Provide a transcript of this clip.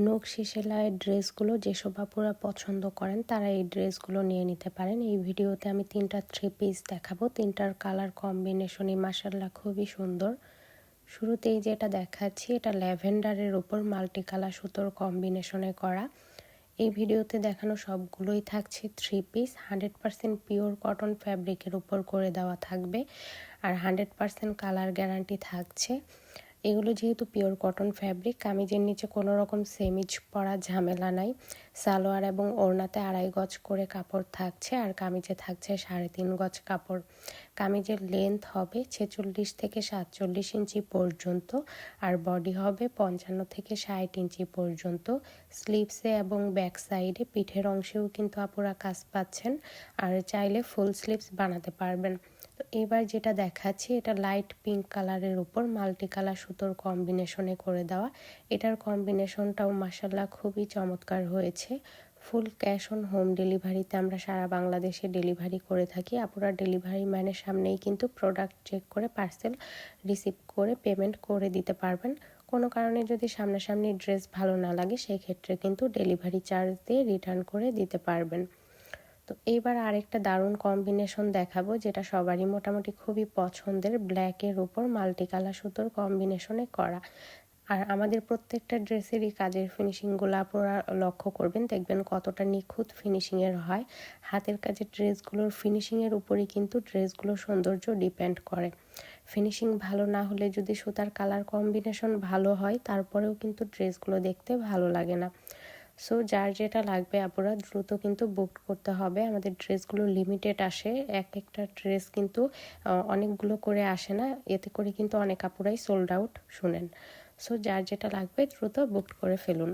নকশি সেলাইয়ের ড্রেসগুলো যেসব আপুরা পছন্দ করেন তারা এই ড্রেসগুলো নিয়ে নিতে পারেন। এই ভিডিওতে আমি 3টা থ্রি পিস দেখাবো। 3টার কালার কম্বিনেশনই মাশাআল্লাহ খুবই সুন্দর। শুরুতেই যেটা দেখাচ্ছি এটা ল্যাভেন্ডারের উপর মাল্টি কালার সুতোর কম্বিনেশনে করা। এই ভিডিওতে দেখানো সবগুলোই থাকছে থ্রি পিস। 100% পিওর কটন ফ্যাব্রিকের উপর করে দেওয়া থাকবে আর 100% কালার গ্যারান্টি থাকছে। এগুলো যেহেতু পিওর কটন ফ্যাব্রিক, কামিজের নিচে কোনো রকম সেমিজ পরা ঝামেলা নাই। সালোয়ার এবং ওড়নাতে 2.5 গজ করে কাপড় থাকছে আর কামিজে থাকছে 3.5 গজ কাপড়। কামিজের লেন্থ হবে 46 থেকে 47 ইঞ্চি পর্যন্ত আর বডি হবে 55 থেকে 60 ইঞ্চি পর্যন্ত। স্লিভসে এবং ব্যাক সাইডে পিঠের অংশেও কিন্তু আপুরা কাজ পাচ্ছেন আর চাইলে ফুল স্লিভস বানাতে পারবেন। তো এবার যেটা দেখাচ্ছি এটা লাইট পিঙ্ক কালারের উপর মাল্টি কালার সুতোর কম্বিনেশনে করে দেওয়া। এটার কম্বিনেশনটাও মাশাআল্লাহ খুবই চমৎকার হয়েছে। ফুল ক্যাশ অন হোম ডেলিভারিতে আমরা সারা বাংলাদেশে ডেলিভারি করে থাকি। আপুরা ডেলিভারি ম্যানের সামনেই কিন্তু প্রোডাক্ট চেক করে পার্সেল রিসিভ করে পেমেন্ট করে দিতে পারবেন। কোনো কারণে যদি সামনাসামনি ড্রেস ভালো না লাগে সেই ক্ষেত্রে কিন্তু ডেলিভারি চার্জ দিয়ে রিটার্ন করে দিতে পারবেন। তো এইবার আরেকটা দারুণ কম্বিনেশন দেখাবো যেটা সবারই মোটামুটি খুবই পছন্দের, ব্ল্যাকের উপর মাল্টি কালার সুতোর কম্বিনেশনে করা। আর আমাদের প্রত্যেকটা ড্রেসেরই কাজের ফিনিশিংগুলো আপনারা লক্ষ্য করবেন, দেখবেন কতটা নিখুঁত ফিনিশিংয়ের হয়। হাতের কাজের ড্রেসগুলোর ফিনিশিংয়ের উপরই কিন্তু ড্রেসগুলোর সৌন্দর্য ডিপেন্ড করে। ফিনিশিং ভালো না হলে যদি সুতার কালার কম্বিনেশন ভালো হয় তারপরেও কিন্তু ড্রেসগুলো দেখতে ভালো লাগে না। সো যার যেটা লাগবে আপুরা দ্রুত কিন্তু বুক করতে হবে। আমাদের ড্রেসগুলো লিমিটেড আসে, এক একটা ড্রেস কিন্তু অনেকগুলো করে আসে না, এতে করে কিন্তু অনেক আপুরাই সোল্ড আউট শুনেন। সো যার যেটা লাগবে দ্রুত বুক করে ফেলুন।